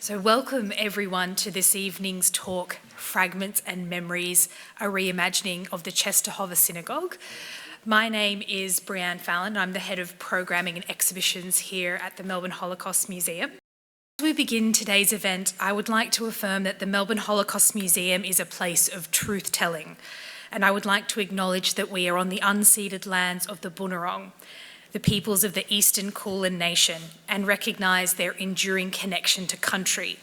So welcome everyone to this evening's talk, Fragments and Memories, a reimagining of the Czestochowa Synagogue. My name is Brianne Fallon. I'm the head of programming and exhibitions here at the Melbourne Holocaust Museum. As we begin today's event, I would like to affirm that the Melbourne Holocaust Museum is a place of truth-telling, and I would like to acknowledge that we are on the unceded lands of the Bunurong, the peoples of the Eastern Kulin Nation, and recognise their enduring connection to country.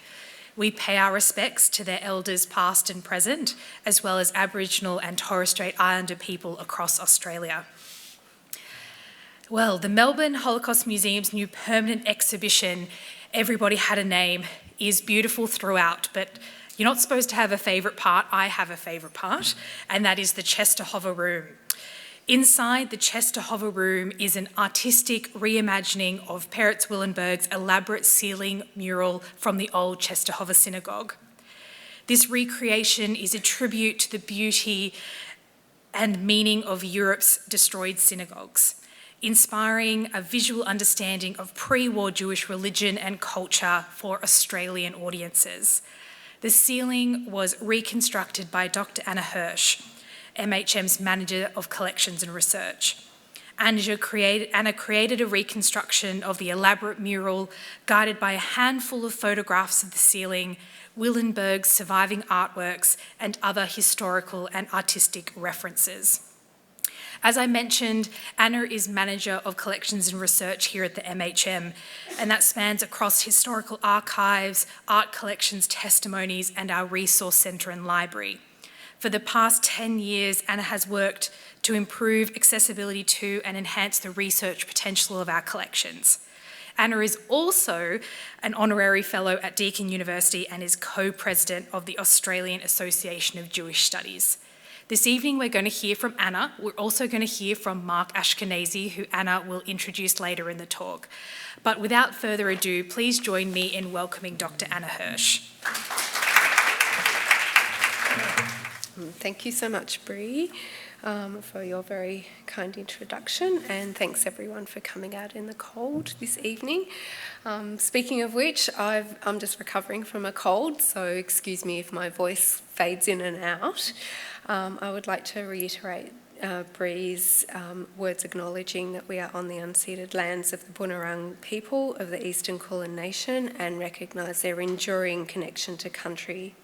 We pay our respects to their elders past and present, as well as Aboriginal and Torres Strait Islander people across Australia. Well, the Melbourne Holocaust Museum's new permanent exhibition, Everybody Had a Name, is beautiful throughout, but you're not supposed to have a favourite part. I have a favourite part, and that is the Czestochowa Room. Inside the Czestochowa Room is an artistic reimagining of Peretz Willenberg's elaborate ceiling mural from the old Czestochowa Synagogue. This recreation is a tribute to the beauty and meaning of Europe's destroyed synagogues, inspiring a visual understanding of pre-war Jewish religion and culture for Australian audiences. The ceiling was reconstructed by Dr. Anna Hirsh, MHM's Manager of Collections and Research. Anna created a reconstruction of the elaborate mural guided by a handful of photographs of the ceiling, Willenberg's surviving artworks, and other historical and artistic references. As I mentioned, Anna is Manager of Collections and Research here at the MHM, and that spans across historical archives, art collections, testimonies, and our resource centre and library. For the past 10 years, Anna has worked to improve accessibility to and enhance the research potential of our collections. Anna is also an honorary fellow at Deakin University and is co-president of the Australian Association of Jewish Studies. This evening we're going to hear from Anna. We're also going to hear from Mark Ashkenazi, who Anna will introduce later in the talk. But without further ado, please join me in welcoming Dr. Anna Hirsh. Thank you so much, Bree, for your very kind introduction, and thanks everyone for coming out in the cold this evening. Speaking of which, I'm just recovering from a cold, so excuse me if my voice fades in and out. I would like to reiterate Bree's words acknowledging that we are on the unceded lands of the Bunurong people of the Eastern Kulin Nation and recognise their enduring connection to country.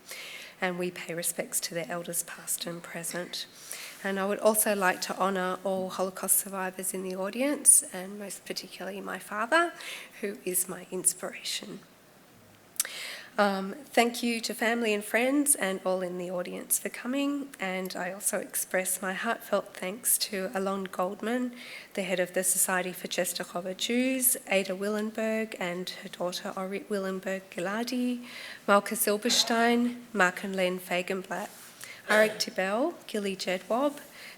And we pay respects to their elders past and present. And I would also like to honour all Holocaust survivors in the audience, and most particularly my father, who is my inspiration. Thank you to family and friends and all in the audience for coming, and I also express my heartfelt thanks to Alon Goldman, the head of the Society for Czestochowa Jews, Ada Willenberg and her daughter Orit Willenberg-Giladi, Malka Silberstein, Mark and Len Fagenblatt, Arik Tibel, Gilly Jedwab,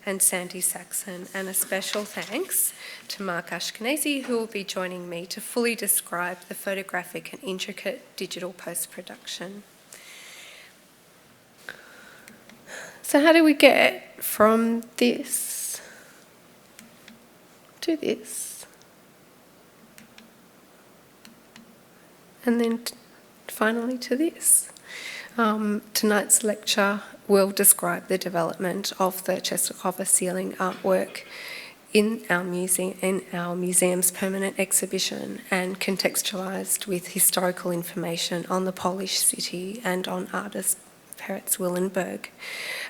and Sandy Saxon, and a special thanks to Mark Ashkenazi, who will be joining me to fully describe the photographic and intricate digital post-production. So how do we get from this to this? And then finally to this. Tonight's lecture will describe the development of the Czestochowa ceiling artwork in our museum's permanent exhibition, and contextualised with historical information on the Polish city and on artist Peretz Willenberg.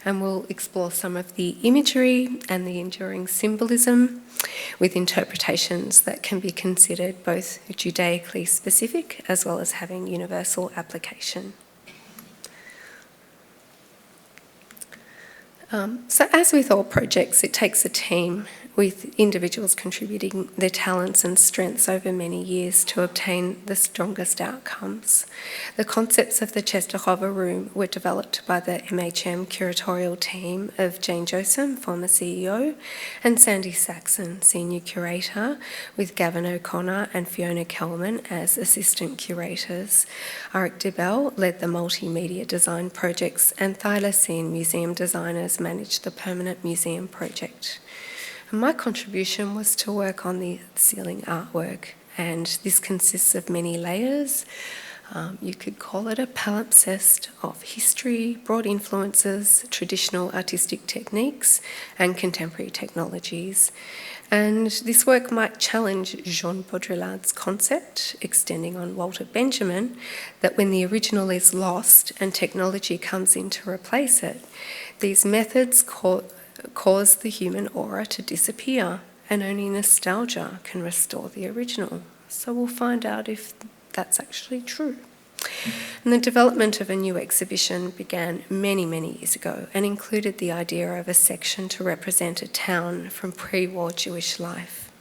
And we'll explore some of the imagery and the enduring symbolism with interpretations that can be considered both Judaically specific as well as having universal application. So as with all projects, it takes a team with individuals contributing their talents and strengths over many years to obtain the strongest outcomes. The concepts of the Czestochowa Room were developed by the MHM curatorial team of Jane Josem, former CEO, and Sandy Saxon, senior curator, with Gavin O'Connor and Fiona Kelman as assistant curators. Arik Dibel led the multimedia design projects, and Thylacine museum designers managed the permanent museum project. And my contribution was to work on the ceiling artwork, and this consists of many layers. You could call it a palimpsest of history, broad influences, traditional artistic techniques, and contemporary technologies. And this work might challenge Jean Baudrillard's concept, extending on Walter Benjamin, that when the original is lost and technology comes in to replace it, these methods cause the human aura to disappear, and only nostalgia can restore the original. So we'll find out if that's actually true. And the development of a new exhibition began many, many years ago and included the idea of a section to represent a town from pre-war Jewish life.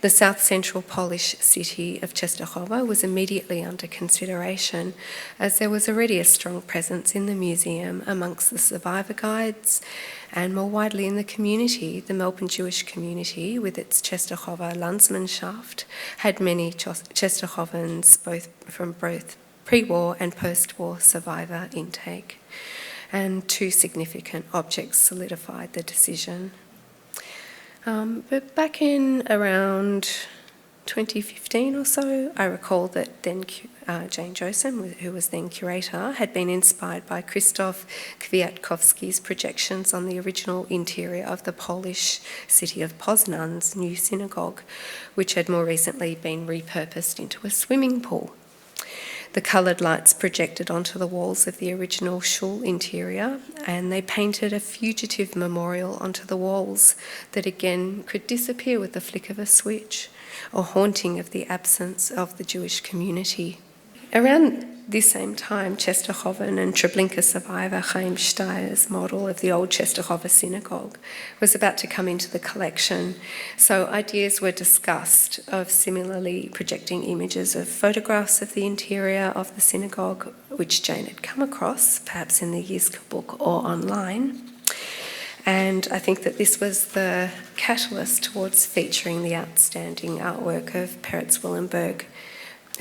The south central Polish city of Czestochowa was immediately under consideration, as there was already a strong presence in the museum amongst the survivor guides, and more widely in the community. The Melbourne Jewish community, with its Czestochowa Landsmannschaft, had many Czestochovans from both pre-war and post-war survivor intake, and two significant objects solidified the decision. But back in around 2015 or so, I recall that then Jane Josem, who was then curator, had been inspired by Krzysztof Kwiatkowski's projections on the original interior of the Polish city of Poznan's new synagogue, which had more recently been repurposed into a swimming pool. The coloured lights projected onto the walls of the original shul interior, and they painted a fugitive memorial onto the walls that again could disappear with the flick of a switch, or haunting of the absence of the Jewish community. Around this same time, Czestochowan and Treblinka survivor Chaim Steyer's model of the old Czestochowa Synagogue was about to come into the collection, so ideas were discussed of similarly projecting images of photographs of the interior of the synagogue, which Jane had come across, perhaps in the Yizka book or online. And I think that this was the catalyst towards featuring the outstanding artwork of Peretz Willenberg,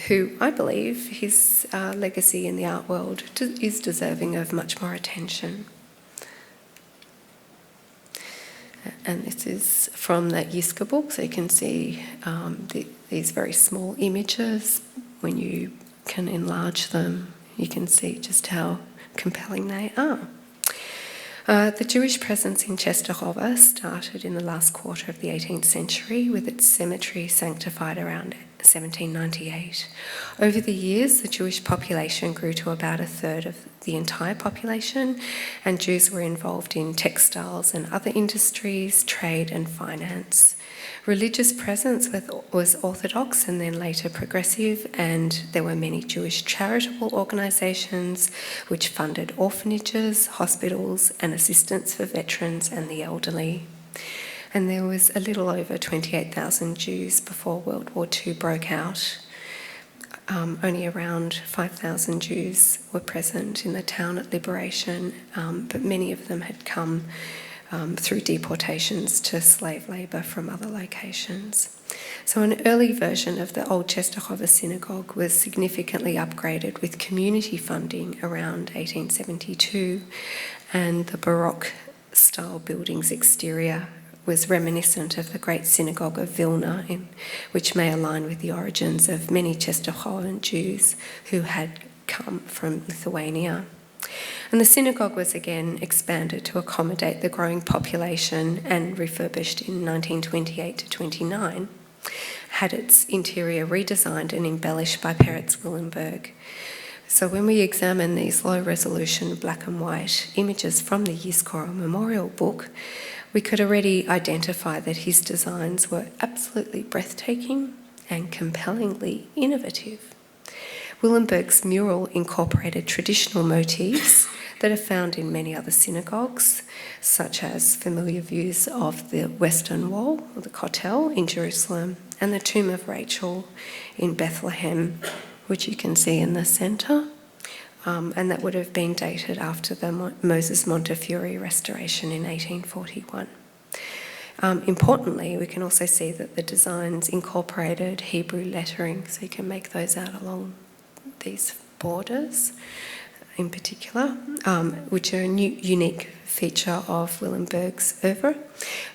who I believe his legacy in the art world is deserving of much more attention. And this is from that Yizka book, so you can see these very small images. When you can enlarge them, you can see just how compelling they are. The Jewish presence in Czestochowa started in the last quarter of the 18th century, with its cemetery sanctified around 1798. Over the years, the Jewish population grew to about a third of the entire population, and Jews were involved in textiles and other industries, trade and finance. Religious presence was orthodox and then later progressive, and there were many Jewish charitable organisations which funded orphanages, hospitals and assistance for veterans and the elderly. And there was a little over 28,000 Jews before World War II broke out. Only around 5,000 Jews were present in the town at liberation, but many of them had come through deportations to slave labour from other locations. So an early version of the old Czestochowa Synagogue was significantly upgraded with community funding around 1872, and the Baroque-style building's exterior was reminiscent of the great synagogue of Vilna, which may align with the origins of many Czestochowan Jews who had come from Lithuania. And the synagogue was again expanded to accommodate the growing population and refurbished in 1928 to 29, had its interior redesigned and embellished by Peretz Willenberg. So when we examine these low-resolution black and white images from the Yizkor Memorial Book, we could already identify that his designs were absolutely breathtaking and compellingly innovative. Willenberg's mural incorporated traditional motifs that are found in many other synagogues, such as familiar views of the Western Wall, or the Kotel in Jerusalem, and the Tomb of Rachel in Bethlehem, which you can see in the centre, and that would have been dated after the Moses Montefiore restoration in 1841. Importantly, we can also see that the designs incorporated Hebrew lettering, so you can make those out along these borders in particular, which are a unique feature of Willenberg's oeuvre,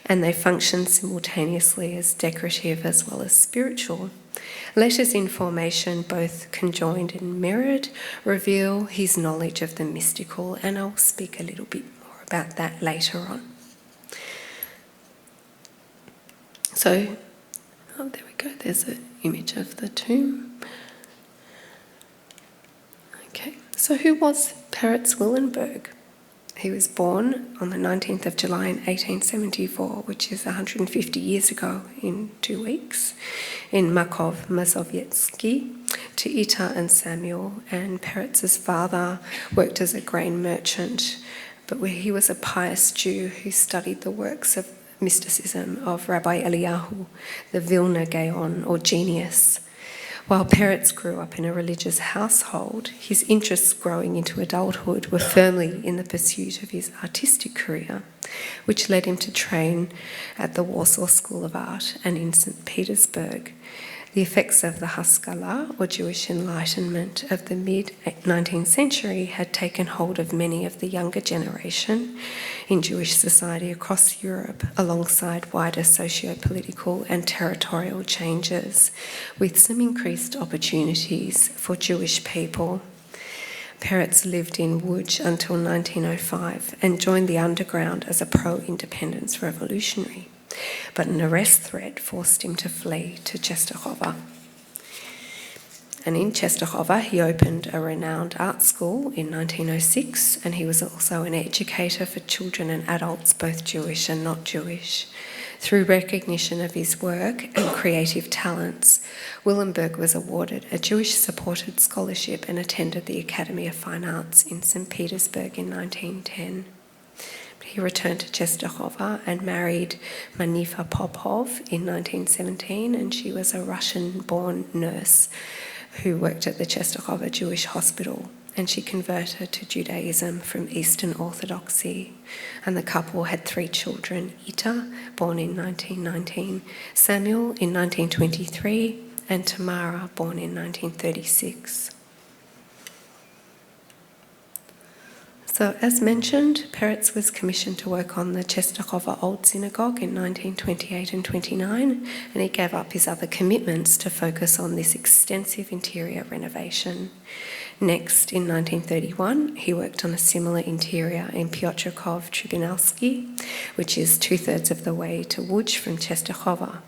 and they function simultaneously as decorative as well as spiritual. Letters in formation, both conjoined and mirrored, reveal his knowledge of the mystical, and I'll speak a little bit more about that later on. So, oh, there we go, there's an image of the tomb. Okay, so who was Peretz Willenberg? He was born on the 19th of July in 1874, which is 150 years ago in 2 weeks, in Makov Mazowiecki, to Ita and Samuel. And Peretz's father worked as a grain merchant, but he was a pious Jew who studied the works of mysticism of Rabbi Eliyahu, the Vilna Gaon, or genius. While Peretz grew up in a religious household, his interests growing into adulthood were firmly in the pursuit of his artistic career, which led him to train at the Warsaw School of Art and in St. Petersburg. The effects of the Haskalah, or Jewish Enlightenment, of the mid-19th century had taken hold of many of the younger generation in Jewish society across Europe, alongside wider socio-political and territorial changes, with some increased opportunities for Jewish people. Peretz lived in Łódź until 1905 and joined the underground as a pro-independence revolutionary. But an arrest threat forced him to flee to Czestochowa. And in Czestochowa, he opened a renowned art school in 1906, and he was also an educator for children and adults, both Jewish and not Jewish. Through recognition of his work and creative talents, Willenberg was awarded a Jewish-supported scholarship and attended the Academy of Fine Arts in St. Petersburg in 1910. He returned to Czestochowa and married Manifa Popov in 1917, and she was a Russian-born nurse who worked at the Czestochowa Jewish Hospital, and she converted to Judaism from Eastern Orthodoxy. And the couple had 3 children: Ita, born in 1919, Samuel in 1923, and Tamara, born in 1936. So, as mentioned, Peretz was commissioned to work on the Czestochowa Old Synagogue in 1928 and 29, and he gave up his other commitments to focus on this extensive interior renovation. Next, in 1931, he worked on a similar interior in Piotrków Trybunalski, which is 2/3 of the way to Łódź from Czestochowa.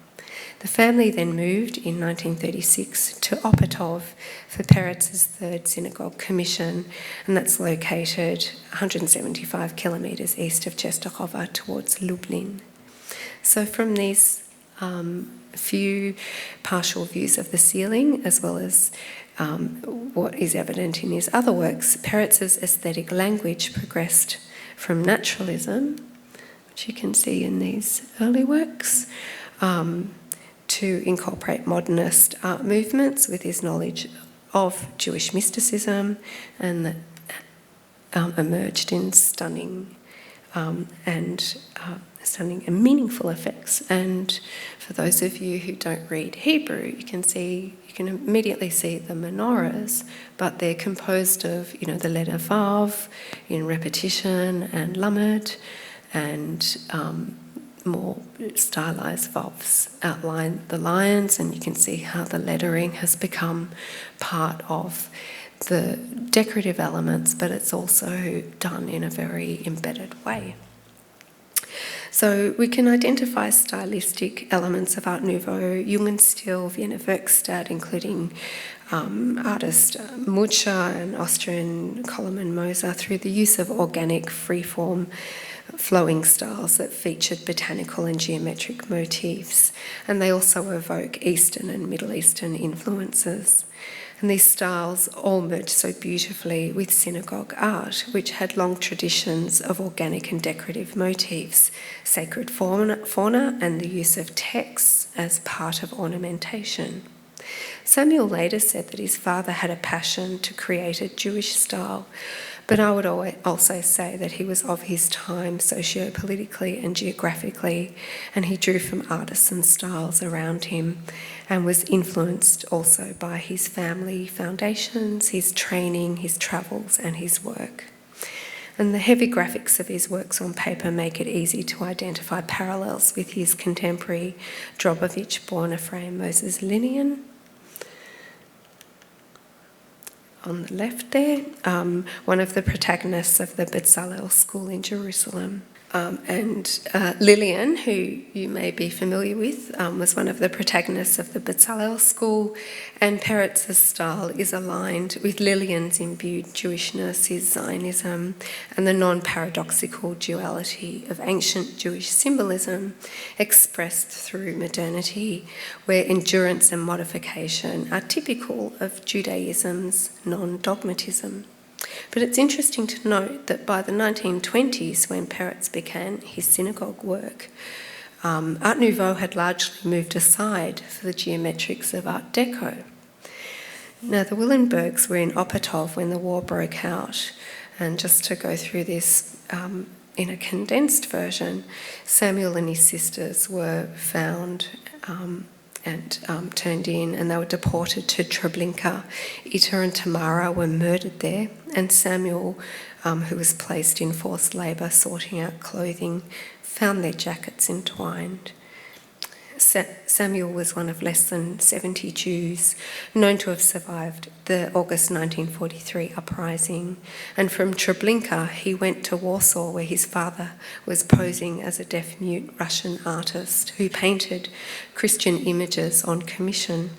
The family then moved in 1936 to Opatov for Peretz's third synagogue commission, and that's located 175 kilometres east of Czestochowa towards Lublin. So from these few partial views of the ceiling, as well as what is evident in his other works, Peretz's aesthetic language progressed from naturalism, which you can see in these early works, to incorporate modernist art movements with his knowledge of Jewish mysticism, and that emerged in stunning and meaningful effects. And for those of you who don't read Hebrew, you can immediately see the menorahs, but they're composed of, the letter Vav in repetition, and Lamed, and more stylized Vavs outline the lines, and you can see how the lettering has become part of the decorative elements, but it's also done in a very embedded way. So we can identify stylistic elements of Art Nouveau, Jugendstil, Vienna Werkstatt, including artist Mucha and Austrian Koloman Moser, through the use of organic, freeform, flowing styles that featured botanical and geometric motifs, and they also evoke Eastern and Middle Eastern influences. And these styles all merge so beautifully with synagogue art, which had long traditions of organic and decorative motifs, sacred fauna, and the use of texts as part of ornamentation. Samuel later said that his father had a passion to create a Jewish style, but I would also say that he was of his time socio-politically and geographically, and he drew from artisan styles around him and was influenced also by his family foundations, his training, his travels, and his work. And the heavy graphics of his works on paper make it easy to identify parallels with his contemporary Drobovich born Ephraim Moses Linian. on the left there, one of the protagonists of the Bezalel School in Jerusalem. And Lillian, who you may be familiar with, was one of the protagonists of the Bezalel School, and Peretz's style is aligned with Lillian's imbued Jewishness, his Zionism, and the non-paradoxical duality of ancient Jewish symbolism expressed through modernity, where endurance and modification are typical of Judaism's non-dogmatism. But it's interesting to note that by the 1920s, when Peretz began his synagogue work, Art Nouveau had largely moved aside for the geometrics of Art Deco. Now, the Willenbergs were in Opatov when the war broke out, and just to go through this in a condensed version, Samuel and his sisters were found and turned in, and they were deported to Treblinka. Ita and Tamara were murdered there, and Samuel, who was placed in forced labour sorting out clothing, found their jackets entwined. Samuel was one of less than 70 Jews known to have survived the August 1943 uprising, and from Treblinka he went to Warsaw, where his father was posing as a deaf-mute Russian artist who painted Christian images on commission.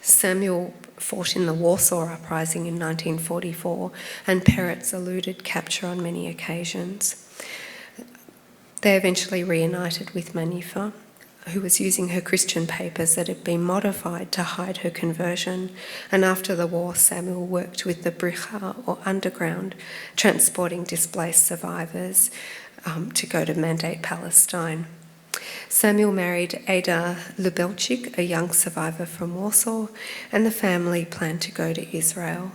Samuel fought in the Warsaw Uprising in 1944, and Peretz eluded capture on many occasions. They eventually reunited with Manifa, who was using her Christian papers that had been modified to hide her conversion, and after the war Samuel worked with the Bricha, or underground, transporting displaced survivors to go to Mandate Palestine. Samuel married Ada Lubelchik, a young survivor from Warsaw, and the family planned to go to Israel.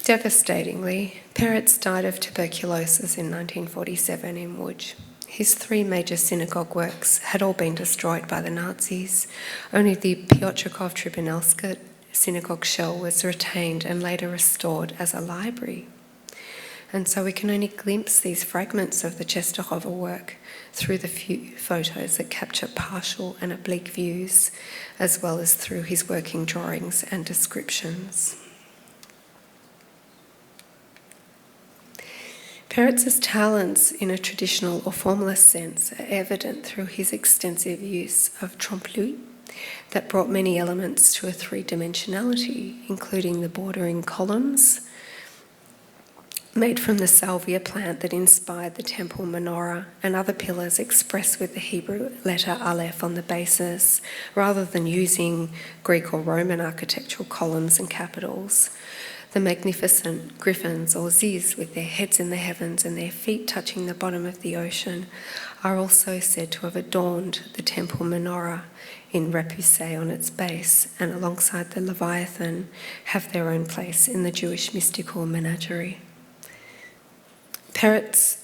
Devastatingly, Peretz died of tuberculosis in 1947 in Łódź. His 3 major synagogue works had all been destroyed by the Nazis. Only the Piotrków Trybunalska synagogue shell was retained and later restored as a library. And so we can only glimpse these fragments of the Czestochowa work through the few photos that capture partial and oblique views, as well as through his working drawings and descriptions. Peretz's talents in a traditional or formalist sense are evident through his extensive use of trompe-l'oeil that brought many elements to a 3-dimensionality, including the bordering columns made from the salvia plant that inspired the temple menorah, and other pillars expressed with the Hebrew letter Aleph on the basis, rather than using Greek or Roman architectural columns and capitals. The magnificent griffins, or ziz, with their heads in the heavens and their feet touching the bottom of the ocean, are also said to have adorned the temple menorah in repoussé on its base, and alongside the Leviathan have their own place in the Jewish mystical menagerie. Peretz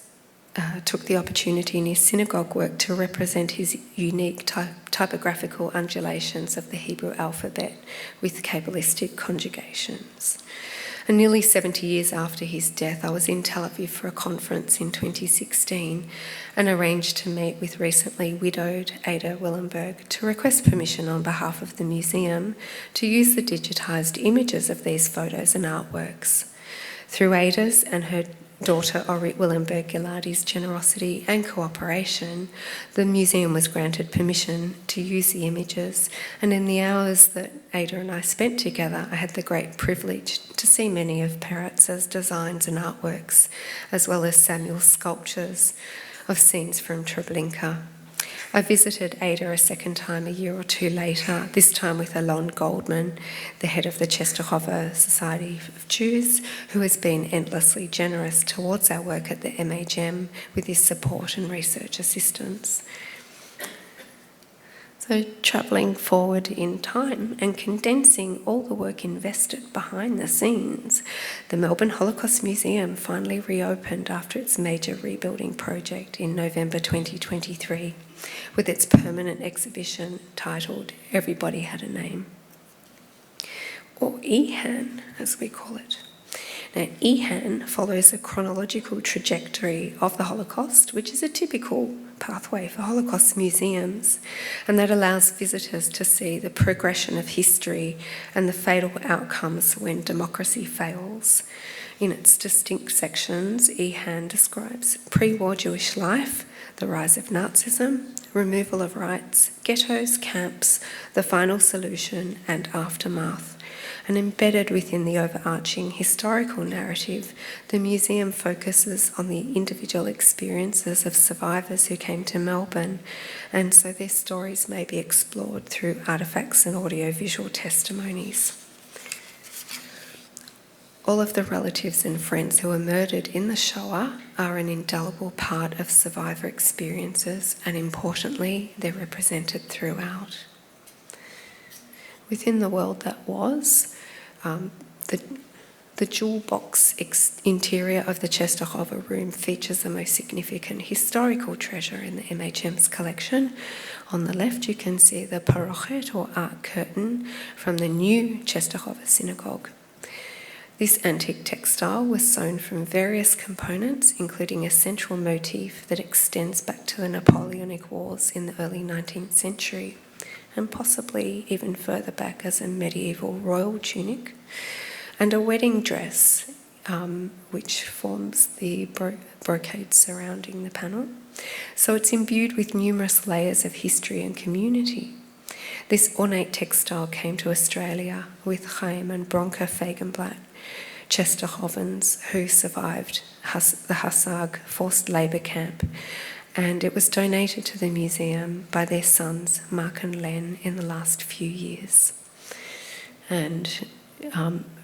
took the opportunity in his synagogue work to represent his unique typographical undulations of the Hebrew alphabet with Kabbalistic conjugations. And nearly 70 years after his death, I was in Tel Aviv for a conference in 2016 and arranged to meet with recently widowed Ada Willenberg to request permission on behalf of the museum to use the digitised images of these photos and artworks. Through Ada's and her daughter Orit Willenberg-Gilardi's generosity and cooperation, the museum was granted permission to use the images, and in the hours that Ada and I spent together, I had the great privilege to see many of Peretz's designs and artworks, as well as Samuel's sculptures of scenes from Treblinka. I visited Ada a second time a year or 2 later, this time with Alon Goldman, the head of the Czestochowa Society of Jews, who has been endlessly generous towards our work at the MHM with his support and research assistance. So travelling forward in time and condensing all the work invested behind the scenes, the Melbourne Holocaust Museum finally reopened after its major rebuilding project in November 2023 with its permanent exhibition titled Everybody Had a Name, or EHAN as we call it. Now, EHAN follows a chronological trajectory of the Holocaust, which is a typical pathway for Holocaust museums, and that allows visitors to see the progression of history and the fatal outcomes when democracy fails. In its distinct sections, Ehan describes pre-war Jewish life, the rise of Nazism, removal of rights, ghettos, camps, the final solution, and aftermath. And embedded within the overarching historical narrative, the museum focuses on the individual experiences of survivors who came to Melbourne, and so their stories may be explored through artefacts and audiovisual testimonies. All of the relatives and friends who were murdered in the Shoah are an indelible part of survivor experiences, and importantly, they're represented throughout. Within the world that was, the jewel box interior of the Czestochowa Room features the most significant historical treasure in the MHM's collection. On the left, you can see the parochet or art curtain from the new Czestochowa Synagogue. This antique textile was sewn from various components, including a central motif that extends back to the Napoleonic Wars in the early 19th century, and possibly even further back as a medieval royal tunic, and a wedding dress, which forms the brocade surrounding the panel. So it's imbued with numerous layers of history and community. This ornate textile came to Australia with Chaim and Bronca Fagenblatt, Czestochovans who survived the Hasag forced labour camp, and it was donated to the museum by their sons, Mark and Len, in the last few years. And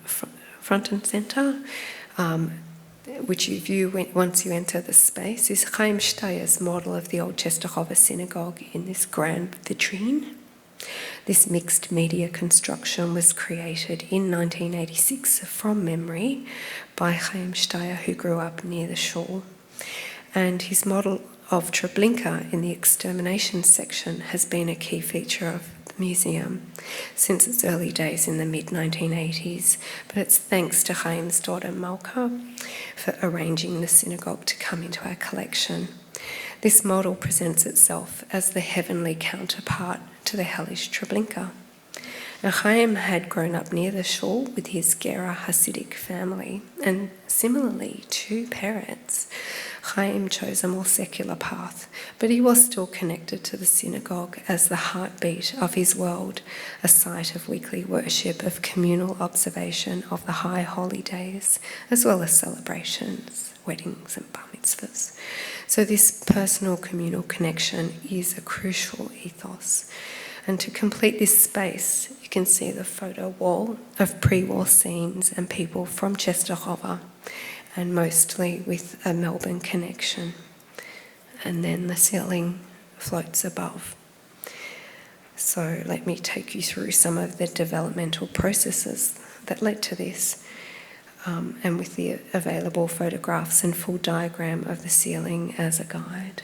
front and centre, which you view once you enter the space, is Chaim Steyer's model of the old Czestochowa Synagogue in this grand vitrine. This mixed media construction was created in 1986 from memory by Chaim Steyer, who grew up near the shore. And his model of Treblinka in the extermination section has been a key feature of the museum since its early days in the mid-1980s, but it's thanks to Chaim's daughter Malka for arranging the synagogue to come into our collection. This model presents itself as the heavenly counterpart to the hellish Treblinka. Now, Chaim had grown up near the shore with his Gera Hasidic family, and similarly to Peretz, Chaim chose a more secular path, but he was still connected to the synagogue as the heartbeat of his world, a site of weekly worship, of communal observation of the high holy days, as well as celebrations, weddings and bar mitzvahs. So this personal communal connection is a crucial ethos. And to complete this space, you can see the photo wall of pre-war scenes and people from Czestochowa, and mostly with a Melbourne connection. And then the ceiling floats above. So let me take you through some of the developmental processes that led to this, and with the available photographs and full diagram of the ceiling as a guide.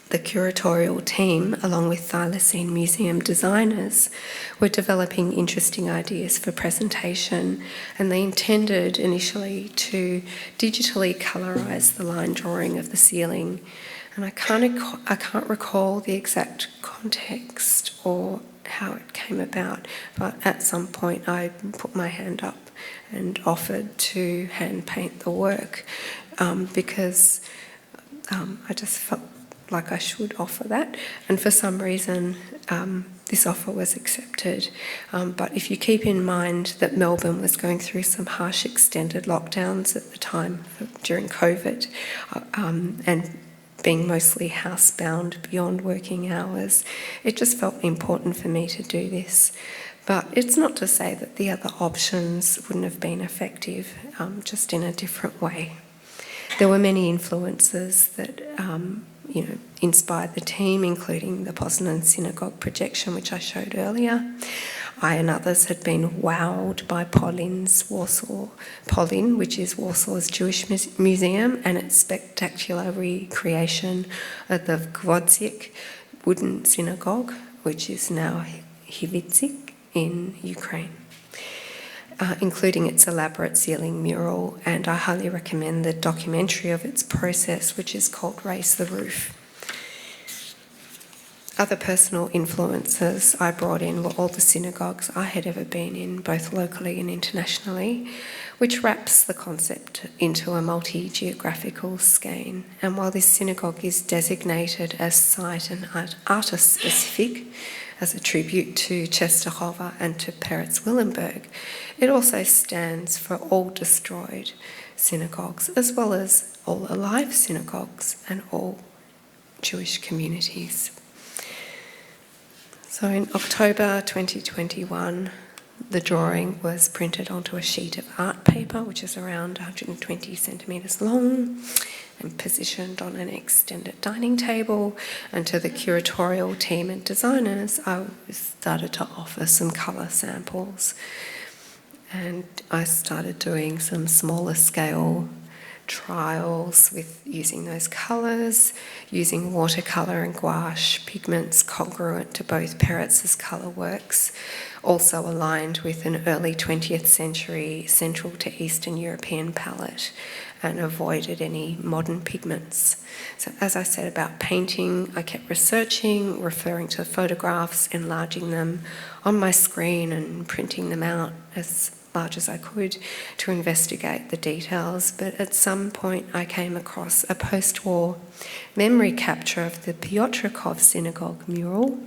The curatorial team, along with thylacine museum designers, were developing interesting ideas for presentation, and they intended initially to digitally colorise the line drawing of the ceiling. And I can't recall the exact context or how it came about, but at some point I put my hand up and offered to hand paint the work because I just felt like I should offer that, and for some reason this offer was accepted. But if you keep in mind that Melbourne was going through some harsh extended lockdowns at the time during COVID, and being mostly housebound beyond working hours, it just felt important for me to do this. But it's not to say that the other options wouldn't have been effective, just in a different way. There were many influences that inspired the team, including the Poznan Synagogue projection, which I showed earlier. I and others had been wowed by Polin, which is Warsaw's Jewish museum, and its spectacular recreation of the Gwozdzik wooden synagogue, which is now Hivitzik in Ukraine. including its elaborate ceiling mural, and I highly recommend the documentary of its process, which is called Raise the Roof. Other personal influences I brought in were all the synagogues I had ever been in, both locally and internationally, which wraps the concept into a multi-geographical skein. And while this synagogue is designated as site and artist-specific, as a tribute to Czestochowa and to Peretz Willenberg, it also stands for all destroyed synagogues, as well as all alive synagogues and all Jewish communities. So in October 2021, the drawing was printed onto a sheet of art paper, which is around 120 centimetres long, and positioned on an extended dining table. And to the curatorial team and designers, I started to offer some colour samples. And I started doing some smaller scale trials with using those colours, using watercolour and gouache pigments congruent to both Peretz's colour works, also aligned with an early 20th century Central to Eastern European palette, and avoided any modern pigments. So as I said about painting, I kept researching, referring to photographs, enlarging them on my screen and printing them out as large as I could to investigate the details. But at some point I came across a post-war memory capture of the Piotrkov Synagogue mural,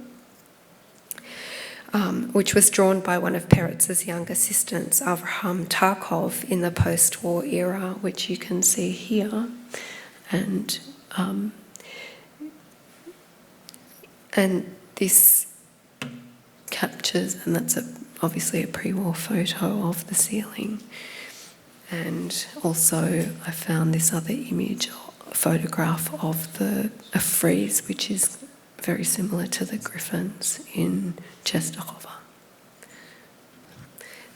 which was drawn by one of Peretz's young assistants, Avraham Tarkov, in the post-war era, which you can see here. And this captures, and that's obviously a pre-war photo of the ceiling. And also I found this other image, photograph of a frieze, which is very similar to the griffins in Czestochowa.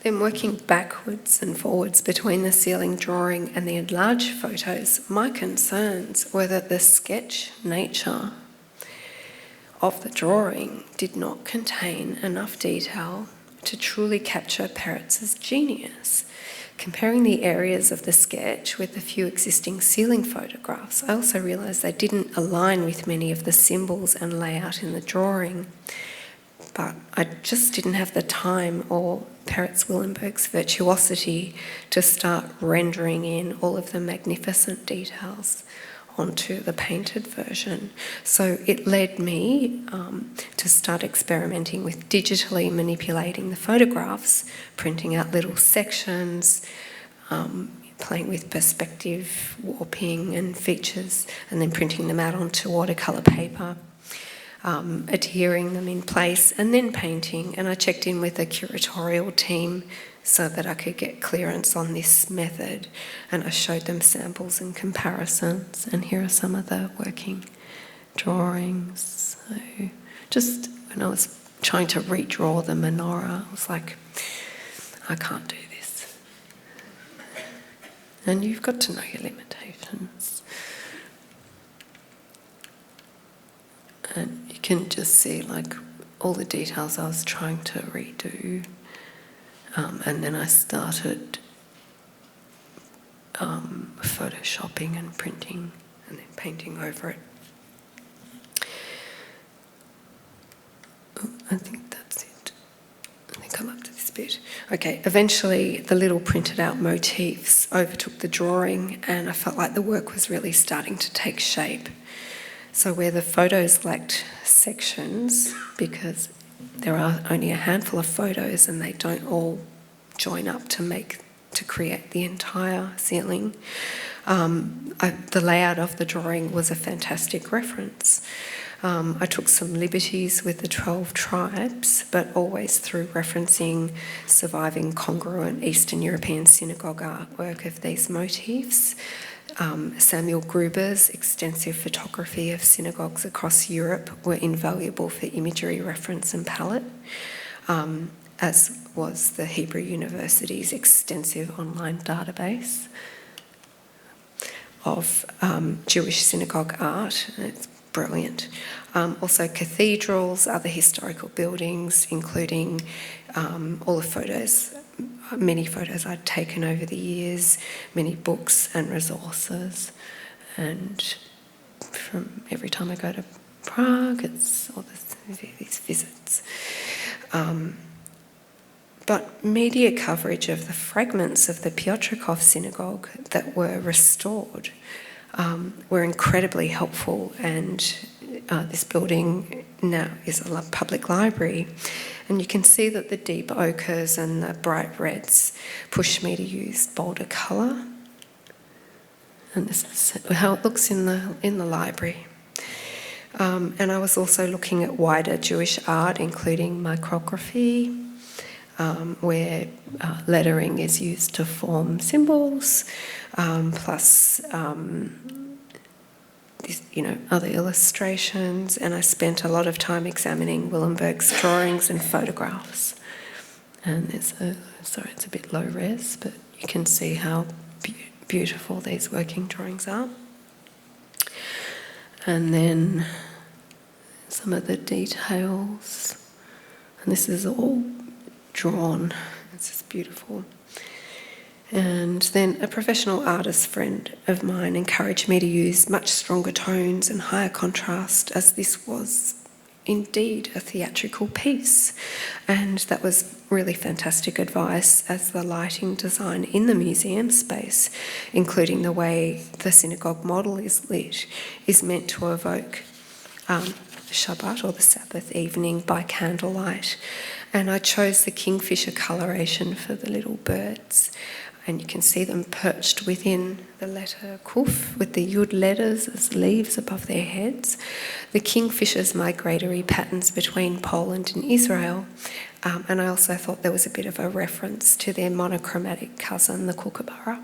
Then working backwards and forwards between the ceiling drawing and the enlarged photos, my concerns were that the sketch nature of the drawing did not contain enough detail to truly capture Peretz's genius. Comparing the areas of the sketch with the few existing ceiling photographs, I also realised they didn't align with many of the symbols and layout in the drawing, but I just didn't have the time or Peretz Willenberg's virtuosity to start rendering in all of the magnificent details onto the painted version. So it led me to start experimenting with digitally manipulating the photographs, printing out little sections, playing with perspective, warping and features, and then printing them out onto watercolour paper, adhering them in place, and then painting. And I checked in with the curatorial team so that I could get clearance on this method, and I showed them samples and comparisons, and here are some of the working drawings. So just when I was trying to redraw the menorah, I was like, I can't do this. And you've got to know your limitations. And you can just see like all the details I was trying to redo. And then I started photoshopping and printing and then painting over it. Oh, I think that's it. I think I'm up to this bit. Okay, eventually the little printed out motifs overtook the drawing, and I felt like the work was really starting to take shape. So where the photos lacked sections, because there are only a handful of photos and they don't all join up to create the entire ceiling. The layout of the drawing was a fantastic reference. I took some liberties with the 12 tribes, but always through referencing surviving congruent Eastern European synagogue artwork of these motifs. Samuel Gruber's extensive photography of synagogues across Europe were invaluable for imagery reference and palette, as was the Hebrew University's extensive online database of Jewish synagogue art. It's brilliant. Also cathedrals, other historical buildings, including all the photos many photos I'd taken over the years, many books and resources, and from every time I go to Prague, it's all these visits. But media coverage of the fragments of the Piotrków synagogue that were restored were incredibly helpful, and this building now is a public library. And you can see that the deep ochres and the bright reds push me to use bolder colour. And this is how it looks in the library. And I was also looking at wider Jewish art, including micrography, where lettering is used to form symbols, plus other illustrations. And I spent a lot of time examining Willenberg's drawings and photographs. And it's a bit low res, but you can see how beautiful these working drawings are. And then some of the details. And this is all drawn. It's just beautiful. And then a professional artist friend of mine encouraged me to use much stronger tones and higher contrast, as this was indeed a theatrical piece. And that was really fantastic advice, as the lighting design in the museum space, including the way the synagogue model is lit, is meant to evoke Shabbat, or the Sabbath evening, by candlelight. And I chose the kingfisher coloration for the little birds. And you can see them perched within the letter Kuf, with the Yud letters as leaves above their heads. The kingfisher's migratory patterns between Poland and Israel. And I also thought there was a bit of a reference to their monochromatic cousin, the kookaburra.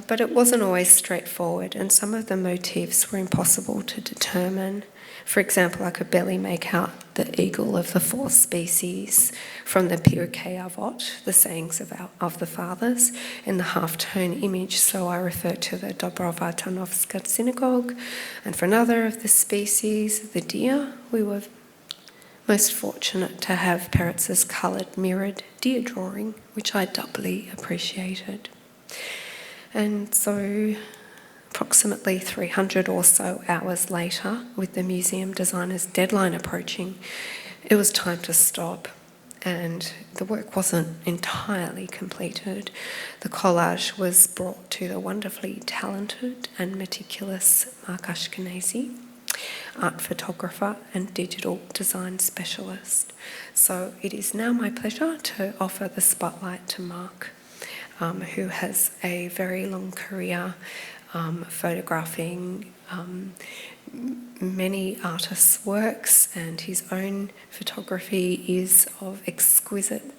But it wasn't always straightforward, and some of the motifs were impossible to determine. For example, I could barely make out the eagle of the four species from the Pirkei Avot, the sayings of the fathers, in the half-tone image, so I referred to the Dobrova Tarnowska synagogue. And for another of the species, the deer, we were most fortunate to have Peretz's coloured mirrored deer drawing, which I doubly appreciated. And so approximately 300 or so hours later, with the museum designer's deadline approaching, it was time to stop, and the work wasn't entirely completed. The collage was brought to the wonderfully talented and meticulous Mark Ashkenazi, art photographer and digital design specialist. So it is now my pleasure to offer the spotlight to Mark, who has a very long career photographing many artists' works, and his own photography is of exquisite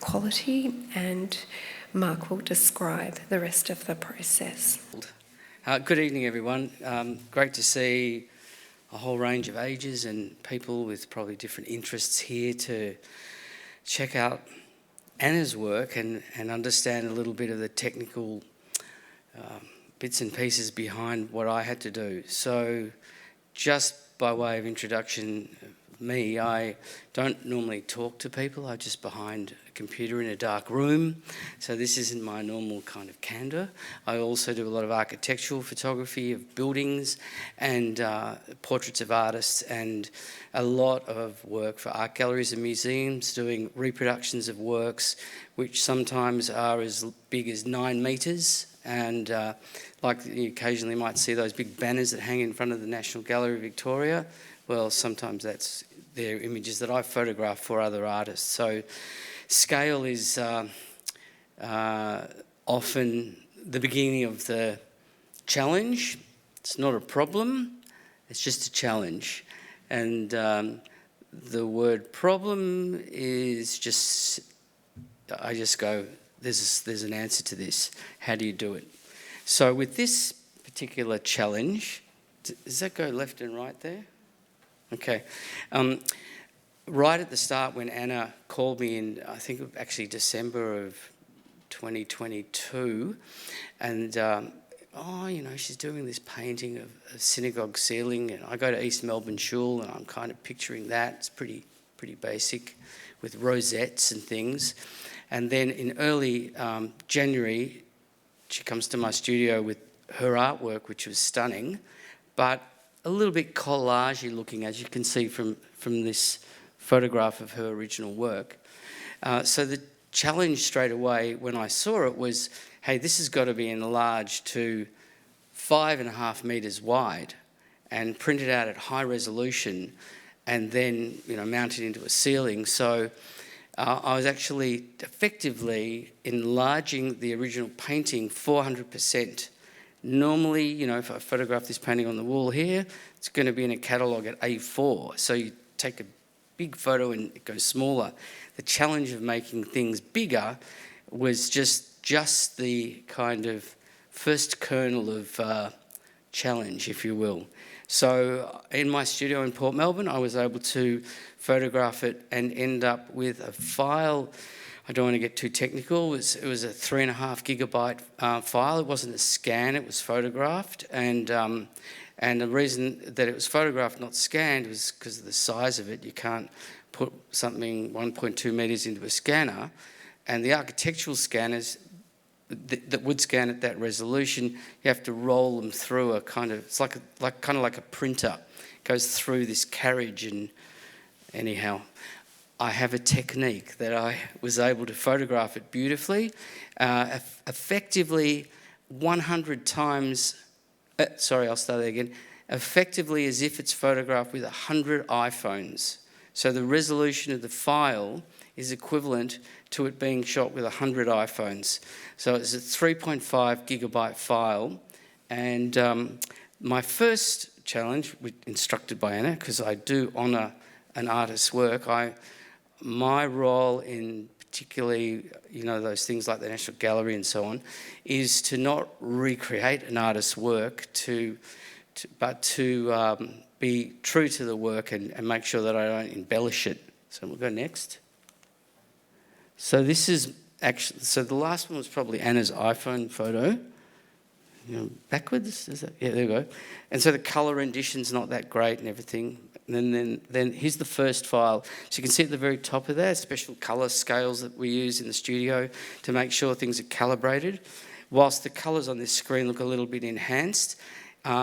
quality, and Mark will describe the rest of the process. Good evening, everyone. Great to see a whole range of ages and people with probably different interests here to check out Anna's work and understand a little bit of the technical bits and pieces behind what I had to do. So just by way of introduction, me, I don't normally talk to people. I'm just behind a computer in a dark room. So this isn't my normal kind of candour. I also do a lot of architectural photography of buildings and portraits of artists, and a lot of work for art galleries and museums, doing reproductions of works which sometimes are as big as 9 metres. And like you occasionally might see those big banners that hang in front of the National Gallery of Victoria. Well, sometimes they're images that I photograph for other artists. So scale is often the beginning of the challenge. It's not a problem, it's just a challenge. And the word problem is just, I just go, there's an answer to this. How do you do it? So with this particular challenge, does that go left and right there? Okay. Right at the start, when Anna called me in, I think actually December of 2022, and she's doing this painting of a synagogue ceiling, and I go to East Melbourne Shul, and I'm kind of picturing that. It's pretty basic, with rosettes and things. And then in early January, she comes to my studio with her artwork, which was stunning, but a little bit collagey looking, as you can see from this photograph of her original work. So the challenge straight away when I saw it was, hey, this has got to be enlarged to 5.5 metres wide and printed out at high resolution and then, mounted into a ceiling. So I was actually effectively enlarging the original painting 400%. Normally, if I photograph this painting on the wall here, it's going to be in a catalogue at A4. So you take a big photo and it goes smaller. The challenge of making things bigger was just the kind of first kernel of challenge, if you will. So in my studio in Port Melbourne, I was able to photograph it and end up with a file. I don't want to get too technical. It was a 3.5 gigabyte file. It wasn't a scan, it was photographed. And the reason that it was photographed, not scanned, was because of the size of it. You can't put something 1.2 metres into a scanner. And the architectural scanners that would scan at that resolution, you have to roll them through a kind of, it's like a printer. It goes through this carriage, and anyhow, I have a technique that I was able to photograph it beautifully, effectively 100 times, I'll start that again, effectively as if it's photographed with 100 iPhones. So the resolution of the file is equivalent to it being shot with 100 iPhones. So it's a 3.5 gigabyte file. And my first challenge, instructed by Anna, because I do honour an artist's work, my role in particularly, those things like the National Gallery and so on, is to not recreate an artist's work, but to be true to the work and make sure that I don't embellish it. So we'll go next. So this is actually, the last one was probably Anna's iPhone photo. Backwards, is that? Yeah, there we go. And so the colour rendition's not that great and everything. And then here's the first file. So you can see at the very top of there, special colour scales that we use in the studio to make sure things are calibrated. Whilst the colours on this screen look a little bit enhanced,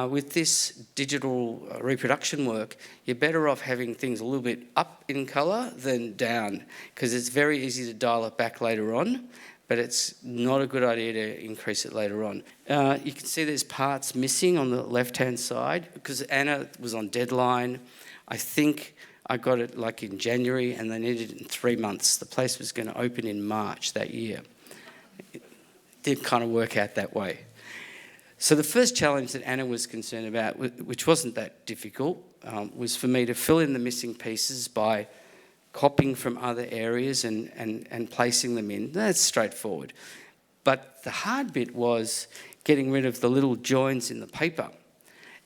with this digital reproduction work, you're better off having things a little bit up in colour than down, because it's very easy to dial it back later on, but it's not a good idea to increase it later on. You can see there's parts missing on the left-hand side, because Anna was on deadline. I think I got it like in January, and they needed it in 3 months. The place was going to open in March that year. It did kind of work out that way. So the first challenge that Anna was concerned about, which wasn't that difficult, was for me to fill in the missing pieces by copying from other areas and placing them in. That's straightforward. But the hard bit was getting rid of the little joins in the paper.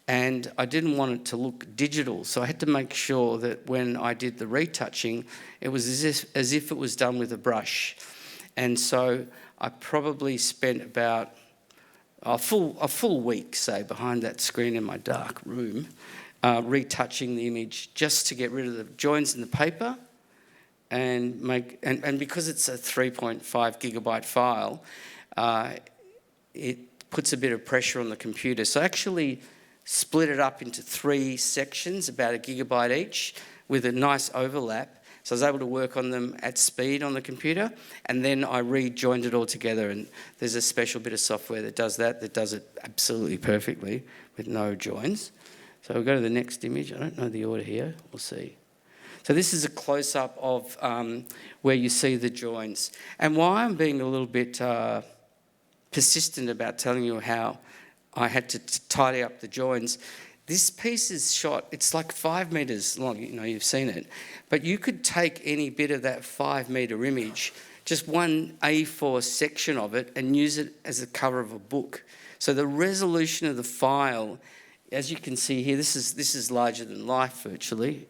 And I didn't want it to look digital, so I had to make sure that when I did the retouching, it was as if it was done with a brush. And so I probably spent about a full week, say, behind that screen in my dark room, retouching the image just to get rid of the joins in the paper, and because it's a 3.5 gigabyte file, it puts a bit of pressure on the computer. So I actually split it up into 3 sections, about 1 gigabyte each, with a nice overlap. So I was able to work on them at speed on the computer, and then I rejoined it all together, and there's a special bit of software that does it absolutely perfectly with no joins. So we'll go to the next image. I don't know the order here. We'll see. So this is a close-up of where you see the joins. And why I'm being a little bit persistent about telling you how I had to tidy up the joins, this piece is shot, it's like 5 metres long, you've seen it, but you could take any bit of that 5 metre image, just one A4 section of it, and use it as the cover of a book. So the resolution of the file, as you can see here, this is larger than life virtually.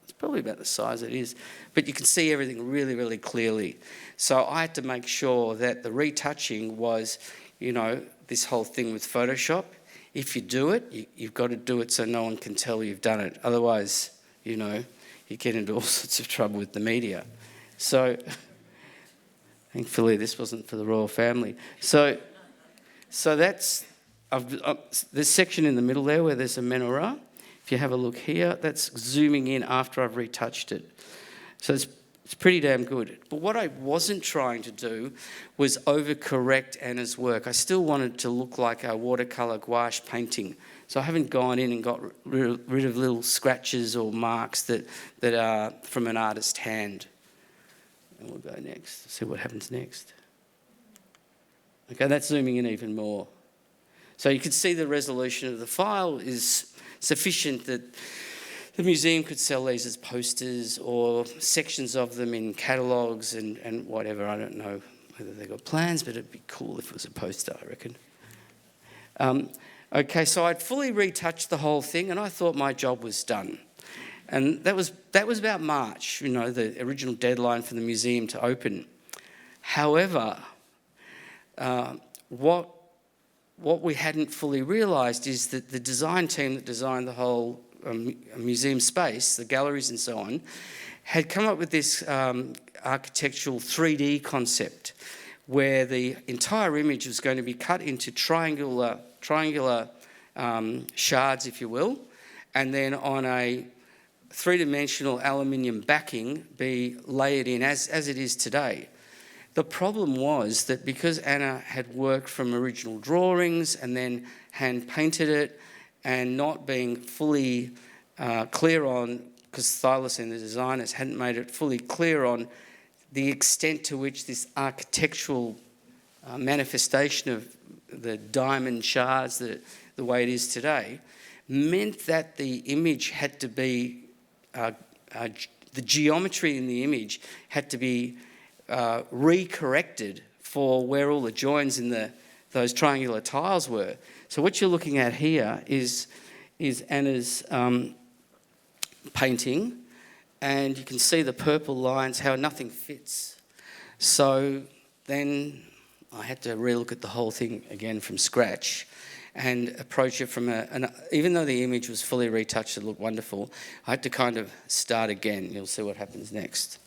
It's probably about the size it is, but you can see everything really, really clearly. So I had to make sure that the retouching was, this whole thing with Photoshop. If you do it, you've got to do it so no one can tell you've done it. Otherwise, you get into all sorts of trouble with the media. So Thankfully, this wasn't for the royal family. So that's this section in the middle there where there's a menorah. If you have a look here, that's zooming in after I've retouched it. So it's pretty damn good. But what I wasn't trying to do was overcorrect Anna's work. I still wanted to look like a watercolour gouache painting. So I haven't gone in and got rid of little scratches or marks that are from an artist's hand. And we'll go next, see what happens next. Okay, that's zooming in even more. So you can see the resolution of the file is sufficient that the museum could sell these as posters or sections of them in catalogues and whatever. I don't know whether they've got plans, but it'd be cool if it was a poster, I reckon. Okay, so I'd fully retouched the whole thing and I thought my job was done. And that was about March, the original deadline for the museum to open. However, what we hadn't fully realised is that the design team that designed the whole museum space, the galleries and so on, had come up with this architectural 3D concept where the entire image was going to be cut into triangular shards, if you will, and then on a three-dimensional aluminium backing be layered in as it is today. The problem was that because Anna had worked from original drawings and then hand-painted it and not being fully clear on, because Stylus and the designers hadn't made it fully clear on the extent to which this architectural manifestation of the diamond shards, the way it is today, meant that the image had to be, the geometry in the image had to be re-corrected for where all the joins in those triangular tiles were. So what you're looking at here is Anna's painting, and you can see the purple lines, how nothing fits. So then I had to relook at the whole thing again from scratch and approach it from even though the image was fully retouched, it looked wonderful, I had to kind of start again. You'll see what happens next.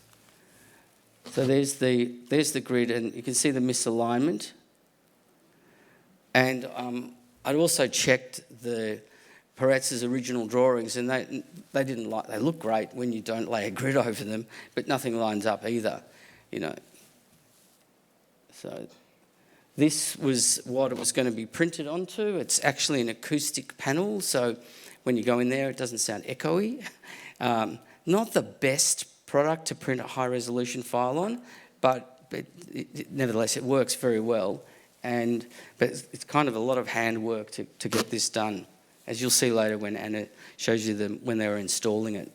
So there's the grid, and you can see the misalignment. And I'd also checked the Peretz's original drawings, and they didn't like. They look great when you don't lay a grid over them, but nothing lines up either, So this was what it was going to be printed onto. It's actually an acoustic panel, so when you go in there, it doesn't sound echoey. Not the best product to print a high-resolution file on, but nevertheless, it works very well. But it's kind of a lot of handwork to get this done, as you'll see later when Anna shows you when they were installing it.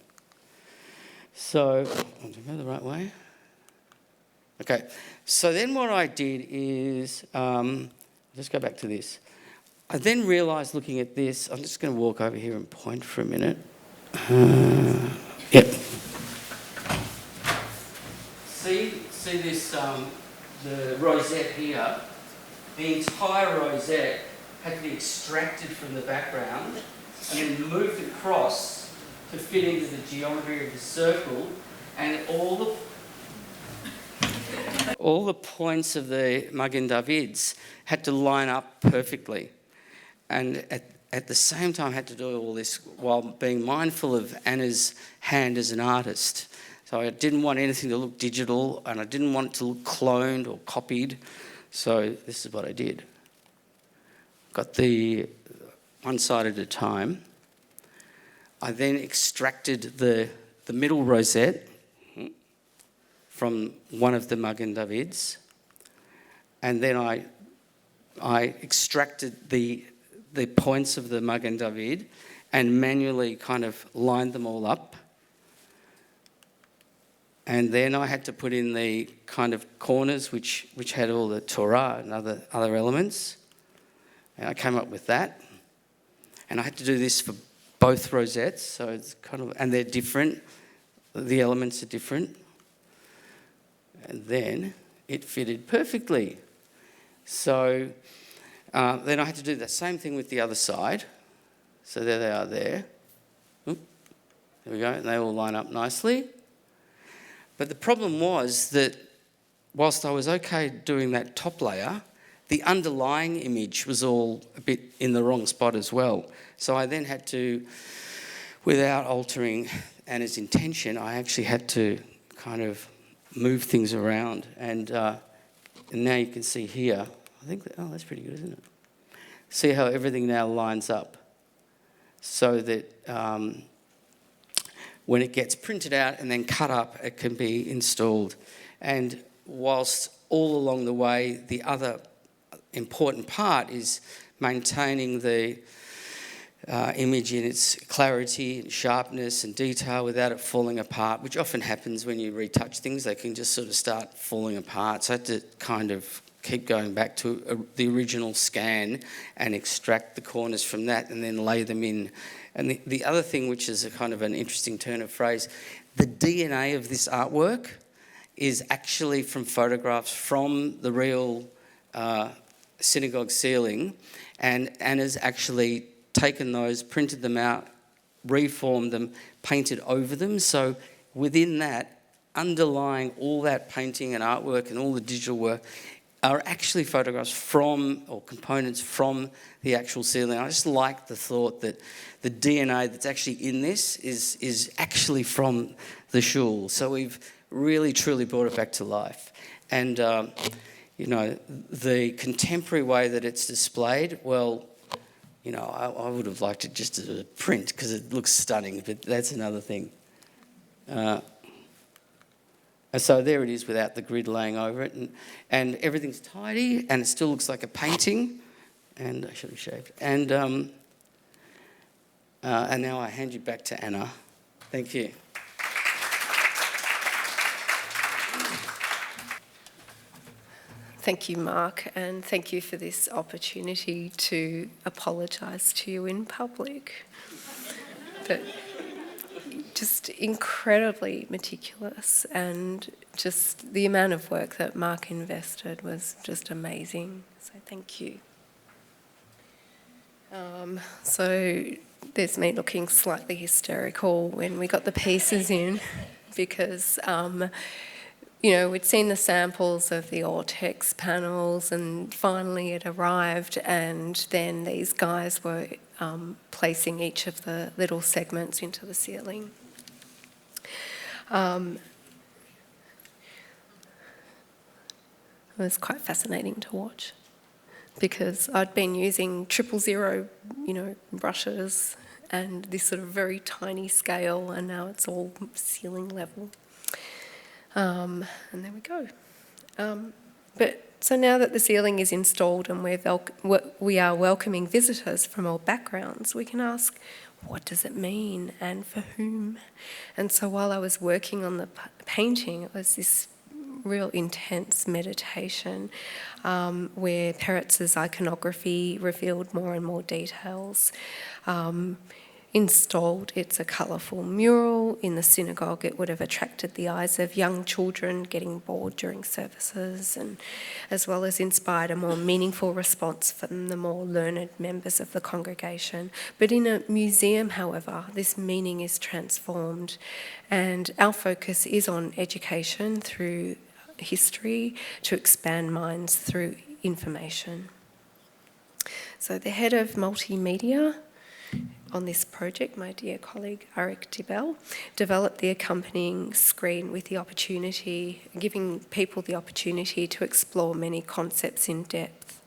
So, did I go the right way? Okay, so then what I did is, let's go back to this. I then realised looking at this, I'm just going to walk over here and point for a minute. Yep. See this, the rosette here? The entire rosette had to be extracted from the background and then moved across to fit into the geometry of the circle, and all the points of the Magen Davids had to line up perfectly. And at the same time had to do all this while being mindful of Anna's hand as an artist. So I didn't want anything to look digital, and I didn't want it to look cloned or copied. So this is what I did. Got the one side at a time. I then extracted the middle rosette from one of the Magen Davids, and then I extracted the points of the Magen David and manually kind of lined them all up. And then I had to put in the kind of corners which had all the Torah and other elements. And I came up with that. And I had to do this for both rosettes, so it's kind of, and they're different. The elements are different. And then it fitted perfectly. So then I had to do that same thing with the other side. So there they are there. Oop, there we go, and they all line up nicely. But the problem was that whilst I was okay doing that top layer, the underlying image was all a bit in the wrong spot as well. So I then had to, without altering Anna's intention, I actually had to kind of move things around. And now you can see here, I think, that's pretty good, isn't it? See how everything now lines up so that when it gets printed out and then cut up, it can be installed. And whilst all along the way, the other important part is maintaining the image in its clarity and sharpness and detail without it falling apart, which often happens when you retouch things. They can just sort of start falling apart. So I had to kind of keep going back to the original scan and extract the corners from that and then lay them in. And the other thing, which is a kind of an interesting turn of phrase, the DNA of this artwork is actually from photographs from the real synagogue ceiling, and Anna's actually taken those, printed them out, reformed them, painted over them. So within that, underlying all that painting and artwork and all the digital work are actually photographs from, or components from, the actual ceiling. I just like the thought that the DNA that's actually in this is actually from the shul. So we've really truly brought it back to life. And you know, the contemporary way that it's displayed, well, you know, I would have liked it just as a print because it looks stunning, but that's another thing. And so there it is without the grid laying over it, and everything's tidy, and it still looks like a painting. And I should have shaved. And now I hand you back to Anna. Thank you. Thank you, Mark, and thank you for this opportunity to apologise to you in public. But just incredibly meticulous, and just the amount of work that Mark invested was just amazing. So thank you. So there's me looking slightly hysterical when we got the pieces in because you know, we'd seen the samples of the Ortex panels and finally it arrived, and then these guys were placing each of the little segments into the ceiling. It was quite fascinating to watch because I'd been using 000, you know, brushes and this sort of very tiny scale, and now it's all ceiling level. And there we go. But so now that the ceiling is installed and we are welcoming visitors from all backgrounds, we can ask, what does it mean and for whom? And so while I was working on the painting, it was this real intense meditation where Peretz's iconography revealed more and more details. Installed, it's a colourful mural. In the synagogue, it would have attracted the eyes of young children getting bored during services, and as well as inspired a more meaningful response from the more learned members of the congregation. But in a museum, however, this meaning is transformed, and our focus is on education through history to expand minds through information. So the head of multimedia on this project, my dear colleague Arik Dibel, developed the accompanying screen with the opportunity, giving people the opportunity to explore many concepts in depth.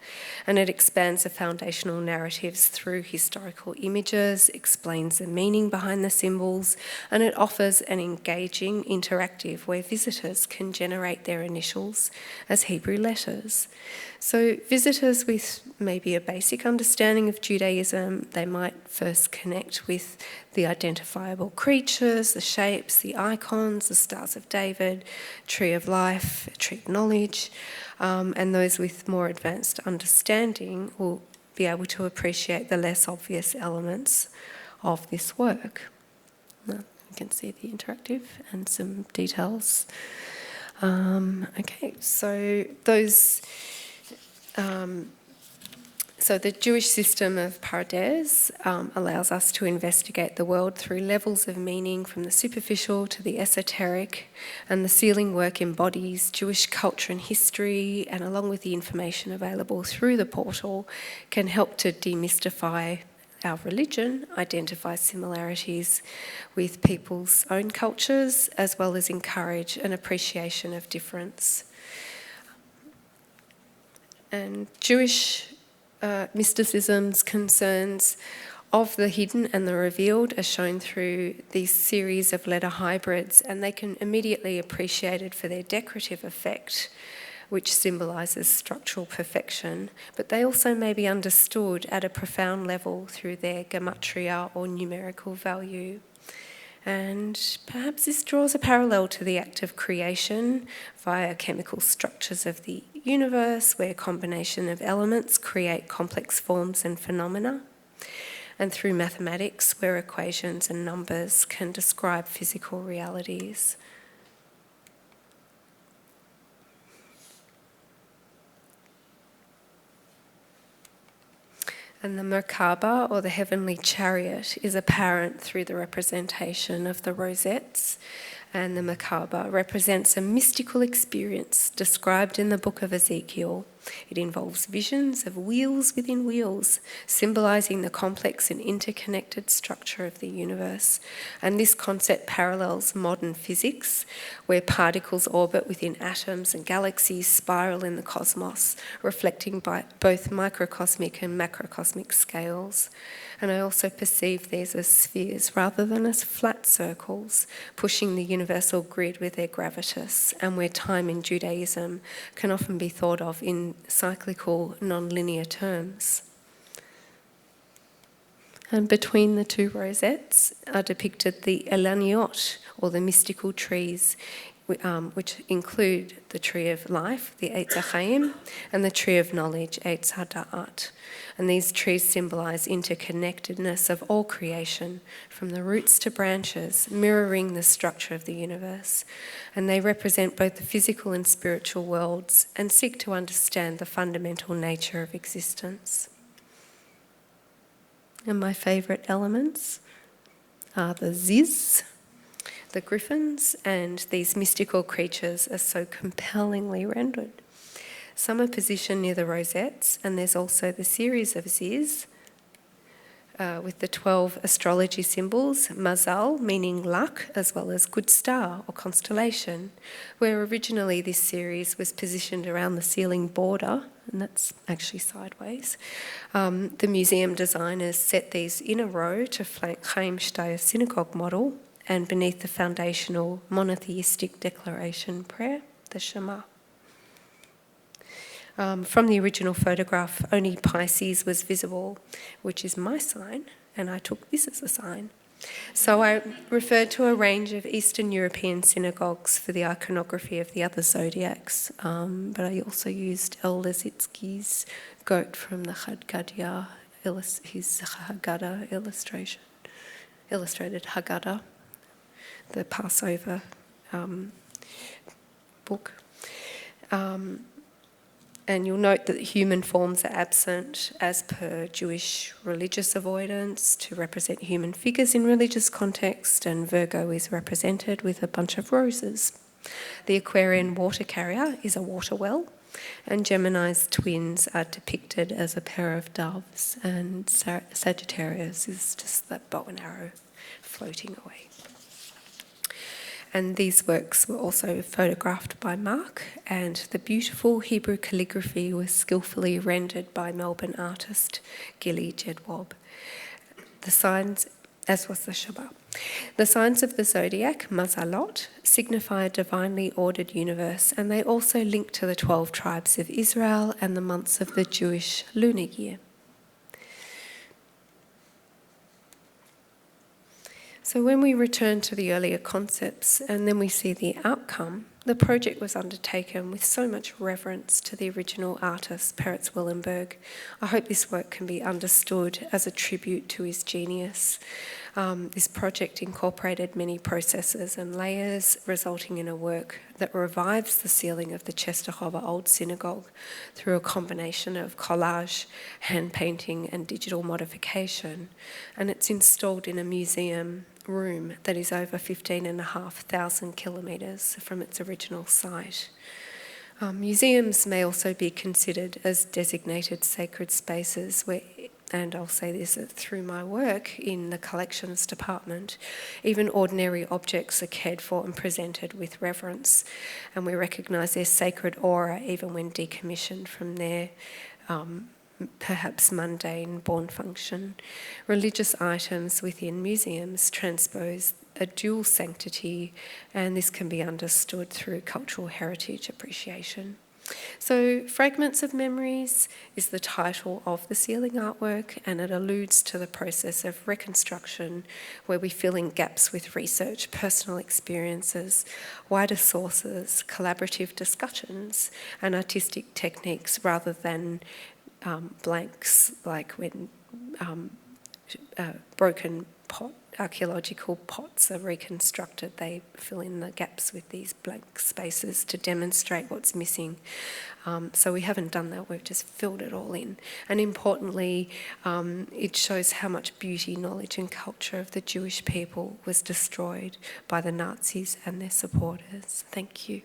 And it expands the foundational narratives through historical images, explains the meaning behind the symbols, and it offers an engaging interactive where visitors can generate their initials as Hebrew letters. So visitors with maybe a basic understanding of Judaism, they might first connect with the identifiable creatures, the shapes, the icons, the Stars of David, Tree of Life, Tree of Knowledge, and those with more advanced understanding will be able to appreciate the less obvious elements of this work. Now, you can see the interactive and some details. Okay, so those So the Jewish system of pardes allows us to investigate the world through levels of meaning from the superficial to the esoteric, and the ceiling work embodies Jewish culture and history, and along with the information available through the portal, can help to demystify our religion, identify similarities with people's own cultures, as well as encourage an appreciation of difference. And Jewish mysticism's concerns of the hidden and the revealed are shown through these series of letter hybrids, and they can immediately appreciated for their decorative effect, which symbolises structural perfection, but they also may be understood at a profound level through their gematria or numerical value. And perhaps this draws a parallel to the act of creation via chemical structures of the universe, where a combination of elements create complex forms and phenomena, and through mathematics, where equations and numbers can describe physical realities. And the Merkaba, or the heavenly chariot, is apparent through the representation of the rosettes. And the Merkaba represents a mystical experience described in the book of Ezekiel. It involves visions of wheels within wheels, symbolising the complex and interconnected structure of the universe. And this concept parallels modern physics, where particles orbit within atoms and galaxies spiral in the cosmos, reflecting by both microcosmic and macrocosmic scales. And I also perceive these as spheres rather than as flat circles, pushing the universal grid with their gravitas, and where time in Judaism can often be thought of in cyclical, non-linear terms. And between the two rosettes are depicted the Elaniot, or the mystical trees, which include the tree of life, the Eitz HaChaim, and the tree of knowledge, Eitz HaDa'at. And these trees symbolise interconnectedness of all creation, from the roots to branches, mirroring the structure of the universe. And they represent both the physical and spiritual worlds, and seek to understand the fundamental nature of existence. And my favourite elements are the ziz, the griffins, and these mystical creatures are so compellingly rendered. Some are positioned near the rosettes, and there's also the series of ziz with the 12 astrology symbols, mazal, meaning luck, as well as good star or constellation, where originally this series was positioned around the ceiling border, and that's actually sideways. The museum designers set these in a row to flank Chaim Shtayr synagogue model, and beneath the foundational monotheistic declaration prayer, the Shema. From the original photograph, only Pisces was visible, which is my sign, and I took this as a sign. So I referred to a range of Eastern European synagogues for the iconography of the other zodiacs, but I also used El Lezitsky's goat from the Haggadah, his Haggadah illustration, illustrated Haggadah, the Passover book. And you'll note that human forms are absent as per Jewish religious avoidance to represent human figures in religious context, and Virgo is represented with a bunch of roses. The Aquarian water carrier is a water well, and Gemini's twins are depicted as a pair of doves, and Sagittarius is just that bow and arrow floating away. And these works were also photographed by Mark, and the beautiful Hebrew calligraphy was skillfully rendered by Melbourne artist Gilly Jedwab. The signs, as was the Shabbat. The signs of the zodiac, mazalot, signify a divinely ordered universe, and they also link to the 12 tribes of Israel and the months of the Jewish lunar year. So when we return to the earlier concepts and then we see the outcome, the project was undertaken with so much reverence to the original artist, Peretz Willenberg. I hope this work can be understood as a tribute to his genius. This project incorporated many processes and layers, resulting in a work that revives the ceiling of the Czestochowa Old Synagogue through a combination of collage, hand painting and digital modification. And it's installed in a museum room that is over 15,500 kilometres from its original site. Museums may also be considered as designated sacred spaces where, and I'll say this through my work in the collections department, even ordinary objects are cared for and presented with reverence, and we recognise their sacred aura even when decommissioned from their perhaps mundane born function. Religious items within museums transpose a dual sanctity, and this can be understood through cultural heritage appreciation. So, Fragments of Memories is the title of the ceiling artwork, and it alludes to the process of reconstruction where we fill in gaps with research, personal experiences, wider sources, collaborative discussions, and artistic techniques rather than blanks, like when broken archaeological pots are reconstructed. They fill in the gaps with these blank spaces to demonstrate what's missing. So we haven't done that, we've just filled it all in. And importantly, it shows how much beauty, knowledge and culture of the Jewish people was destroyed by the Nazis and their supporters. Thank you.